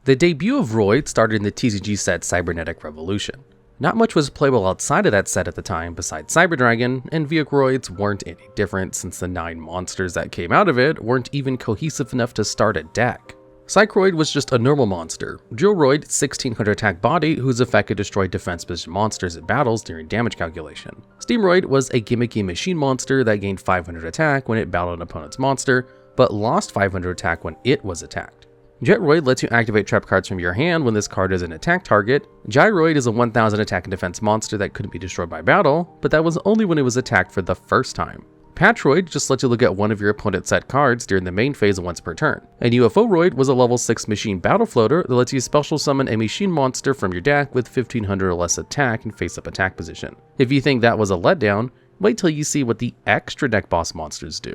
The debut of Roid started in the TCG set Cybernetic Revolution. Not much was playable outside of that set at the time besides Cyber Dragon, and Vehicroids weren't any different since the 9 monsters that came out of it weren't even cohesive enough to start a deck. Psychroid was just a normal monster, Dualroid 1600 attack body whose effect could destroy defense position monsters in battles during damage calculation. Steamroid was a gimmicky machine monster that gained 500 attack when it battled an opponent's monster, but lost 500 attack when it was attacked. Jetroid lets you activate trap cards from your hand when this card is an attack target. Gyroid is a 1000 attack and defense monster that couldn't be destroyed by battle, but that was only when it was attacked for the first time. Patroid just lets you look at one of your opponent's set cards during the main phase once per turn. And UFO-roid was a level 6 machine battle floater that lets you special summon a machine monster from your deck with 1500 or less attack and face-up attack position. If you think that was a letdown, wait till you see what the extra deck boss monsters do.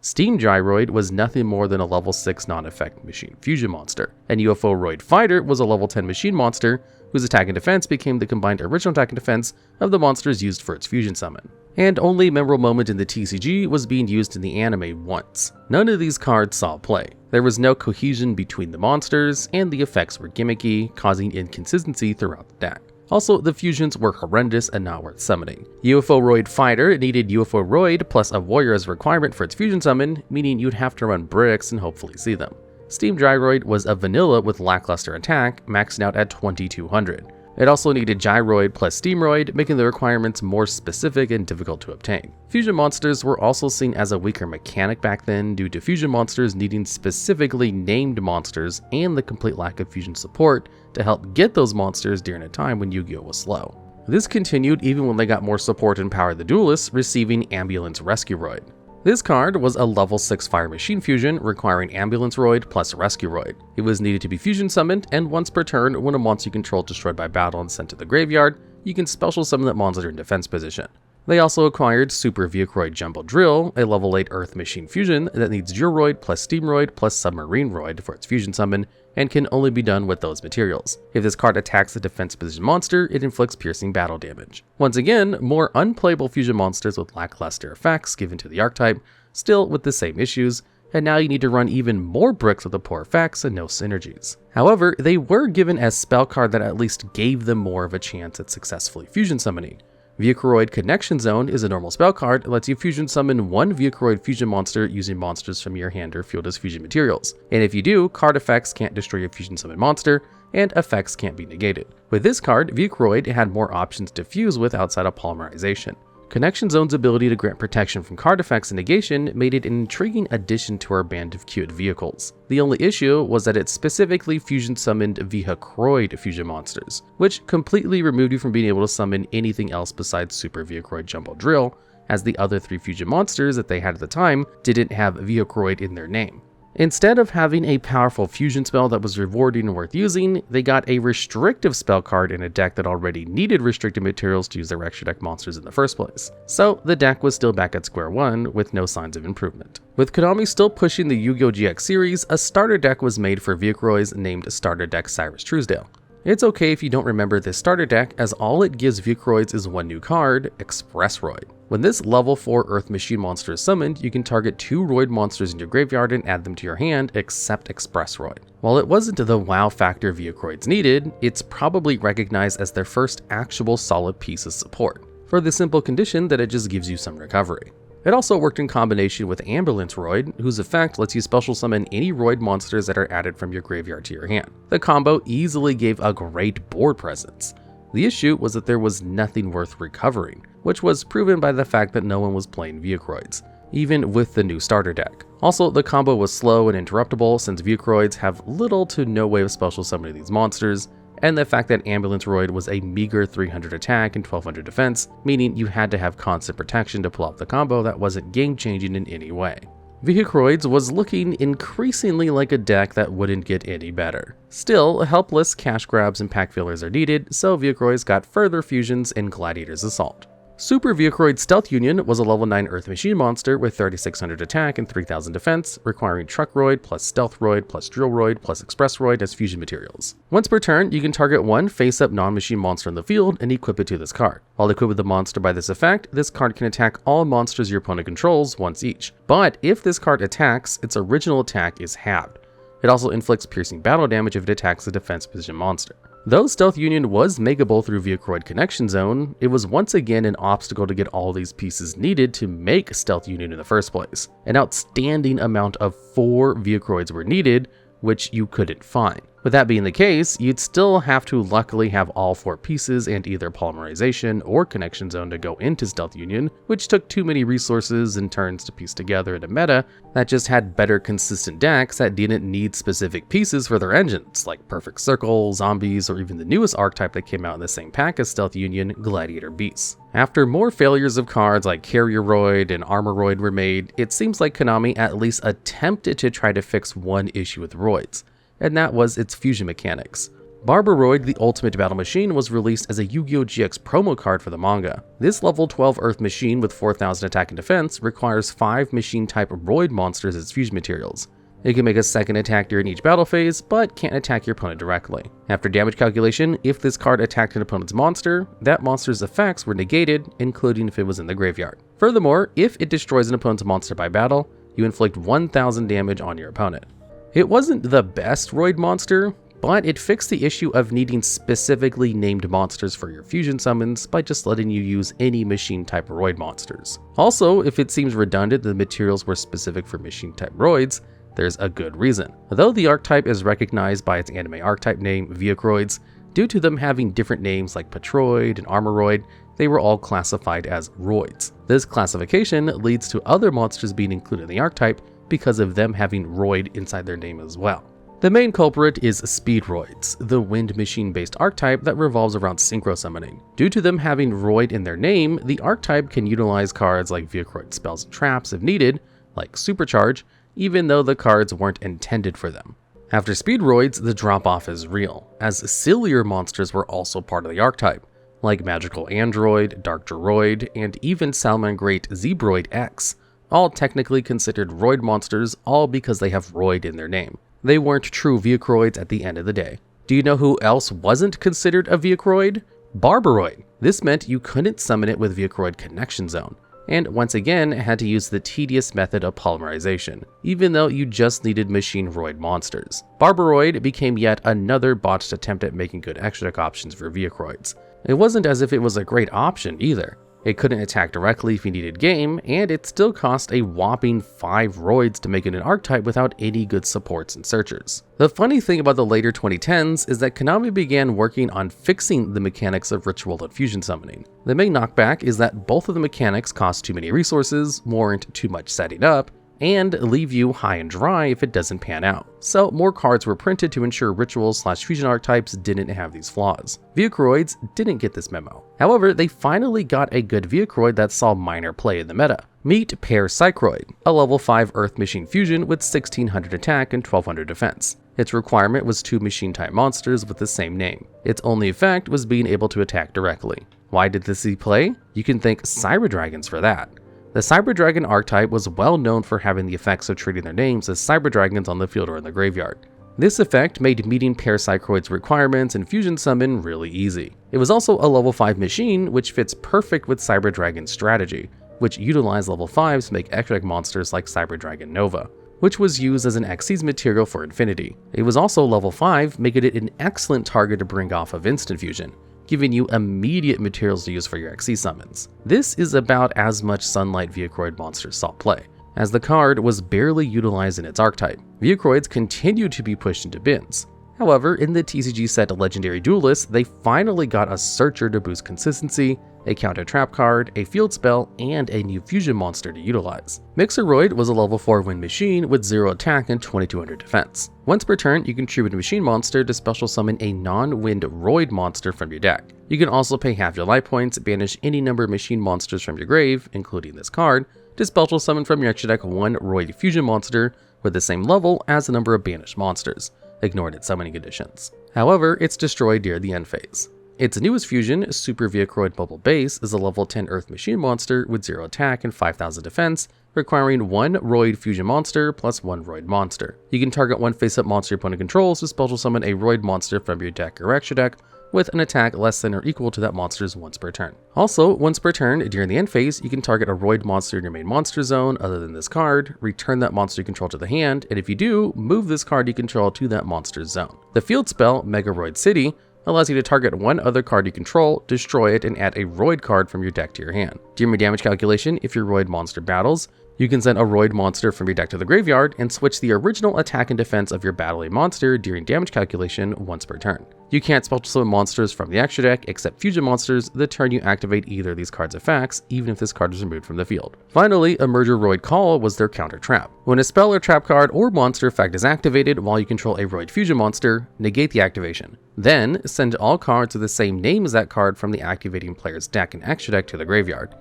Steam Gyroid was nothing more than a level 6 non-effect machine fusion monster, and UFO-roid Fighter was a level 10 machine monster whose attack and defense became the combined original attack and defense of the monsters used for its fusion summon. And only memorable moment in the TCG was being used in the anime once. None of these cards saw play. There was no cohesion between the monsters, and the effects were gimmicky, causing inconsistency throughout the deck. Also, the fusions were horrendous and not worth summoning. UFO-roid Fighter needed UFO-roid plus a warrior as a requirement for its fusion summon, meaning you'd have to run bricks and hopefully see them. Steam Gyroid was a vanilla with lackluster attack, maxing out at 2200. It also needed Gyroid plus Steamroid, making the requirements more specific and difficult to obtain. Fusion monsters were also seen as a weaker mechanic back then due to fusion monsters needing specifically named monsters and the complete lack of fusion support to help get those monsters during a time when Yu-Gi-Oh was slow. This continued even when they got more support and powered the duelists, receiving Ambulance Rescueroid. This card was a level 6 Fire Machine fusion requiring Ambulance-roid plus Rescueroid. It was needed to be fusion summoned, and once per turn, when a monster you control is destroyed by battle and sent to the graveyard, you can special summon that monster in defense position. They also acquired Super Vehicroid Jumbo Drill, a level 8 Earth Machine fusion that needs Dualroid plus Steamroid plus Submarine-roid for its fusion summon, and can only be done with those materials. If this card attacks a defense position monster, it inflicts piercing battle damage. Once again, more unplayable fusion monsters with lackluster effects given to the archetype, still with the same issues, and now you need to run even more bricks with the poor effects and no synergies. However, they were given a spell card that at least gave them more of a chance at successfully fusion summoning. Vehicroid Connection Zone is a normal spell card that lets you fusion summon one Vehicroid fusion monster using monsters from your hand or field as fusion materials. And if you do, card effects can't destroy your fusion summon monster, and effects can't be negated. With this card, Vehicroid had more options to fuse with outside of polymerization. Connection Zone's ability to grant protection from card effects and negation made it an intriguing addition to our band of queued vehicles. The only issue was that it specifically fusion summoned Vehicroid fusion monsters, which completely removed you from being able to summon anything else besides Super Vehicroid Jumbo Drill, as the other 3 fusion monsters that they had at the time didn't have Vehicroid in their name. Instead of having a powerful fusion spell that was rewarding and worth using, they got a restrictive spell card in a deck that already needed restricted materials to use their extra deck monsters in the first place. So the deck was still back at square one with no signs of improvement. With Konami still pushing the Yu-Gi-Oh! GX series, a starter deck was made for Vehicroids named Starter Deck Cyrus Truesdale. It's okay if you don't remember this starter deck, as all it gives Vehicroids is one new card, Expressroid. When this level 4 Earth Machine monster is summoned, you can target 2 Roid monsters in your graveyard and add them to your hand, except Expressroid. While it wasn't the wow factor Vehicroids needed, it's probably recognized as their first actual solid piece of support, for the simple condition that it just gives you some recovery. It also worked in combination with Ambulance-roid, whose effect lets you special summon any Roid monsters that are added from your graveyard to your hand. The combo easily gave a great board presence. The issue was that there was nothing worth recovering, which was proven by the fact that no one was playing Vehicroids, even with the new starter deck. Also, the combo was slow and interruptible since Vehicroids have little to no way of special summoning these monsters, and the fact that Ambulance-roid was a meager 300 attack and 1200 defense, meaning you had to have constant protection to pull off the combo that wasn't game-changing in any way. Vehicroids was looking increasingly like a deck that wouldn't get any better. Still, helpless cash grabs and pack fillers are needed, so Vehicroids got further fusions in Gladiator's Assault. Super Vehicroid Stealth Union was a level 9 Earth Machine monster with 3600 attack and 3000 defense, requiring Truckroid plus Stealthroid plus Drillroid plus Expressroid as fusion materials. Once per turn, you can target one face-up non-machine monster in the field and equip it to this card. While equipped with the monster by this effect, this card can attack all monsters your opponent controls once each. But if this card attacks, its original attack is halved. It also inflicts piercing battle damage if it attacks a defense position monster. Though Stealth Union was megable through Vehicroid Connection Zone, it was once again an obstacle to get all these pieces needed to make Stealth Union in the first place. An outstanding amount of 4 Vehicroids were needed, which you couldn't find. With that being the case, you'd still have to luckily have all 4 pieces and either Polymerization or Connection Zone to go into Stealth Union, which took too many resources and turns to piece together in a meta that just had better consistent decks that didn't need specific pieces for their engines, like Perfect Circle, Zombies, or even the newest archetype that came out in the same pack as Stealth Union, Gladiator Beasts. After more failures of cards like Carrieroid and Armoroid were made, it seems like Konami at least attempted to try to fix one issue with Roids, and that was its fusion mechanics. Barbaroid, the Ultimate Battle Machine, was released as a Yu-Gi-Oh! GX promo card for the manga. This level 12 Earth machine with 4,000 attack and defense requires 5 machine-type Roid monsters as fusion materials. It can make a second attack during each battle phase, but can't attack your opponent directly. After damage calculation, if this card attacked an opponent's monster, that monster's effects were negated, including if it was in the graveyard. Furthermore, if it destroys an opponent's monster by battle, you inflict 1,000 damage on your opponent. It wasn't the best Roid monster, but it fixed the issue of needing specifically named monsters for your fusion summons by just letting you use any machine-type Roid monsters. Also, if it seems redundant that the materials were specific for machine-type Roids, there's a good reason. Though the archetype is recognized by its anime archetype name, Vehicroids, due to them having different names like Patroid and Armoroid, they were all classified as Roids. This classification leads to other monsters being included in the archetype because of them having Roid inside their name as well. The main culprit is Speedroids, the wind machine-based archetype that revolves around synchro summoning. Due to them having Roid in their name, the archetype can utilize cards like Vehicroid spells and traps if needed, like Supercharge, even though the cards weren't intended for them. After Speedroids, the drop-off is real, as sillier monsters were also part of the archetype, like Magical Android, Dark Droid, and even Salamangreat Zebroid X, all technically considered Roid monsters, all because they have Roid in their name. They weren't true Vehicroids at the end of the day. Do you know who else wasn't considered a Vehicroid? Barbaroid. This meant you couldn't summon it with Vehicroid Connection Zone, and once again had to use the tedious method of polymerization, even though you just needed machine Roid monsters. Barbaroid became yet another botched attempt at making good extra deck options for Vehicroids. It wasn't as if it was a great option either. It couldn't attack directly if you needed game, and it still cost a whopping 5 Roids to make it an archetype without any good supports and searchers. The funny thing about the later 2010s is that Konami began working on fixing the mechanics of ritual and fusion summoning. The main knockback is that both of the mechanics cost too many resources, warrant too much setting up, and leave you high and dry if it doesn't pan out. So more cards were printed to ensure ritual/fusion archetypes didn't have these flaws. Vehicroids didn't get this memo. However, they finally got a good Vehicroid that saw minor play in the meta. Meet Vechicroid, a level 5 Earth Machine fusion with 1600 attack and 1200 defense. Its requirement was 2 machine-type monsters with the same name. Its only effect was being able to attack directly. Why did this see play? You can thank Cyber Dragons for that. The Cyber Dragon archetype was well known for having the effects of treating their names as Cyber Dragons on the field or in the graveyard. This effect made meeting Vechicroid's requirements and fusion summon really easy. It was also a level 5 machine, which fits perfect with Cyber Dragon's strategy, which utilized level 5s to make extra monsters like Cyber Dragon Nova, which was used as an Xyz material for Infinity. It was also level 5, making it an excellent target to bring off of instant fusion, giving you immediate materials to use for your Xyz summons. This is about as much Sunlight Vehicroid monsters saw play, as the card was barely utilized in its archetype. Vehicroids continued to be pushed into bins. However, in the TCG set Legendary Duelist, they finally got a Searcher to boost consistency, a counter trap card, a field spell, and a new fusion monster to utilize. Mixeroid was a level 4 wind machine with 0 attack and 2200 defense. Once per turn, you can tribute a machine monster to special summon a non-wind Roid monster from your deck. You can also pay half your life points, banish any number of machine monsters from your grave, including this card, to special summon from your extra deck 1 Roid fusion monster with the same level as the number of banished monsters, ignoring its summoning conditions. However, it's destroyed near the end phase. Its newest fusion, Super Vehicroid Bubble Base, is a level 10 Earth Machine monster with 0 attack and 5000 defense, requiring 1 Roid fusion monster plus 1 Roid monster. You can target 1 face-up monster your opponent controls to special summon a Roid monster from your deck or extra deck, with an attack less than or equal to that monster's once per turn. Also, once per turn, during the end phase, you can target a Roid monster in your main monster zone other than this card, return that monster you control to the hand, and if you do, move this card you control to that monster's zone. The field spell, Vehicroids City, allows you to target one other card you control, destroy it, and add a Roid card from your deck to your hand. During your damage calculation, if your Roid monster battles, you can send a Roid monster from your deck to the graveyard and switch the original attack and defense of your battling monster during damage calculation once per turn. You can't special summon monsters from the extra deck except fusion monsters the turn you activate either of these cards' effects, even if this card is removed from the field. Finally, a Merger Roid Call was their counter trap. When a spell or trap card or monster effect is activated while you control a Roid fusion monster, negate the activation. Then, send all cards with the same name as that card from the activating player's deck and extra deck to the graveyard.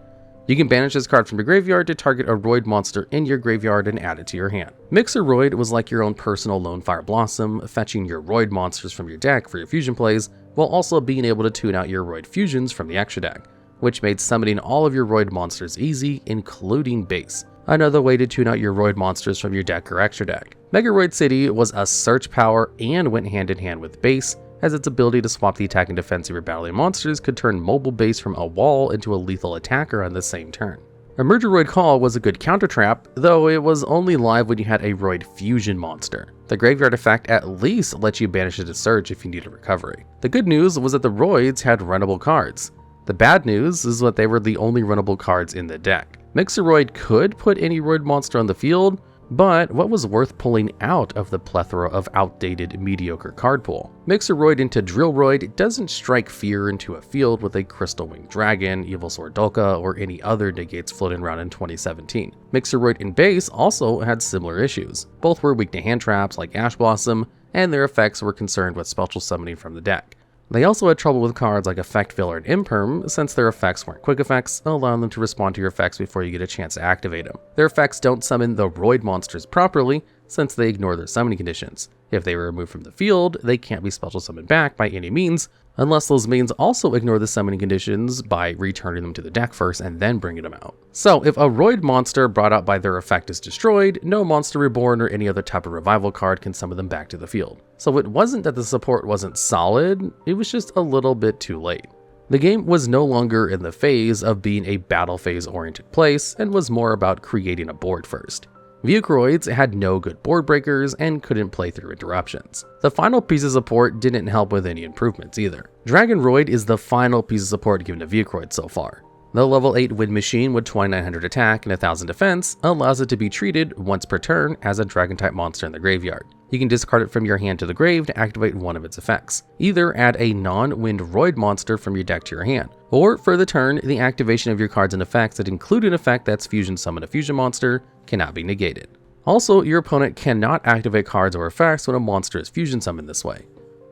You can banish this card from your graveyard to target a Roid monster in your graveyard and add it to your hand. Mixer-Roid was like your own personal Lone Fire Blossom, fetching your Roid monsters from your deck for your fusion plays, while also being able to tune out your Roid fusions from the extra deck, which made summoning all of your Roid monsters easy, including base. Another way to tune out your Roid monsters from your deck or extra deck. Vehicroids City was a search power and went hand in hand with base, as its ability to swap the attack and defense of your battling monsters could turn mobile base from a wall into a lethal attacker on the same turn. A Merger Roid Call was a good counter trap, though it was only live when you had a Roid fusion monster. The graveyard effect at least lets you banish it to search if you need a recovery. The good news was that the Roids had runnable cards. The bad news is that they were the only runnable cards in the deck. Mixer-Roid could put any Roid monster on the field, but what was worth pulling out of the plethora of outdated, mediocre card pool? Mixer-Roid into Drill-Roid doesn't strike fear into a field with a Crystal Winged Dragon, Evil Sword Dolka, or any other negates floating around in 2017. Mixer-Roid in base also had similar issues. Both were weak to hand traps like Ash Blossom, and their effects were concerned with special summoning from the deck. They also had trouble with cards like Effect Filler and Imperm, since their effects weren't quick effects, allowing them to respond to your effects before you get a chance to activate them. Their effects don't summon the Roid monsters properly, since they ignore their summoning conditions. If they were removed from the field, they can't be special summoned back by any means, unless those means also ignore the summoning conditions by returning them to the deck first and then bringing them out. So if a Roid monster brought out by their effect is destroyed, no Monster Reborn or any other type of revival card can summon them back to the field. So it wasn't that the support wasn't solid, it was just a little bit too late. The game was no longer in the phase of being a battle phase oriented place and was more about creating a board first. Vehicroids had no good board breakers and couldn't play through interruptions. The final piece of support didn't help with any improvements either. Dragon Roid is the final piece of support given to Vehicroids so far. The level 8 Wind Machine with 2900 attack and 1000 defense allows it to be treated once per turn as a Dragon type monster in the graveyard. You can discard it from your hand to the grave to activate one of its effects. Either add a non-wind Roid monster from your deck to your hand, or for the turn, the activation of your cards and effects that include an effect that's fusion summon a fusion monster cannot be negated. Also, your opponent cannot activate cards or effects when a monster is fusion summoned this way.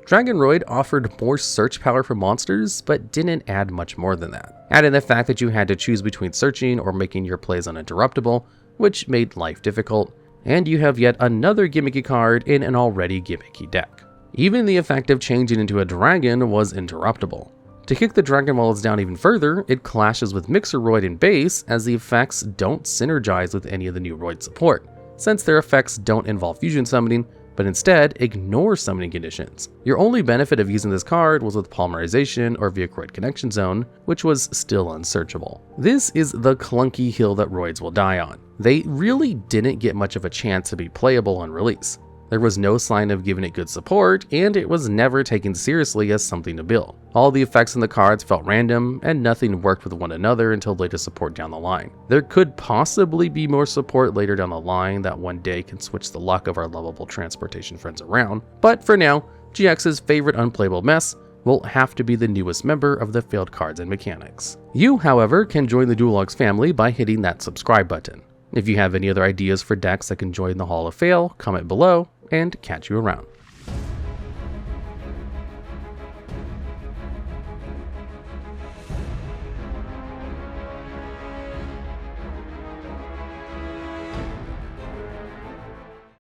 Dragon Roid offered more search power for monsters, but didn't add much more than that. Add in the fact that you had to choose between searching or making your plays uninterruptible, which made life difficult, and you have yet another gimmicky card in an already gimmicky deck. Even the effect of changing into a dragon was interruptible. To kick the Dragon Walls down even further, it clashes with Mixer-Roid in base, as the effects don't synergize with any of the new Roid support, since their effects don't involve fusion summoning, but instead ignore summoning conditions. Your only benefit of using this card was with Polymerization or Vehicroid Connection Zone, which was still unsearchable. This is the clunky hill that Roids will die on. They really didn't get much of a chance to be playable on release. There was no sign of giving it good support, and it was never taken seriously as something to build. All the effects in the cards felt random, and nothing worked with one another until later support down the line. There could possibly be more support later down the line that one day can switch the luck of our lovable transportation friends around, but for now, GX's favorite unplayable mess will have to be the newest member of the failed cards and mechanics. You, however, can join the TheDuelLogs family by hitting that subscribe button. If you have any other ideas for decks that can join the Hall of Fail, comment below, and catch you around.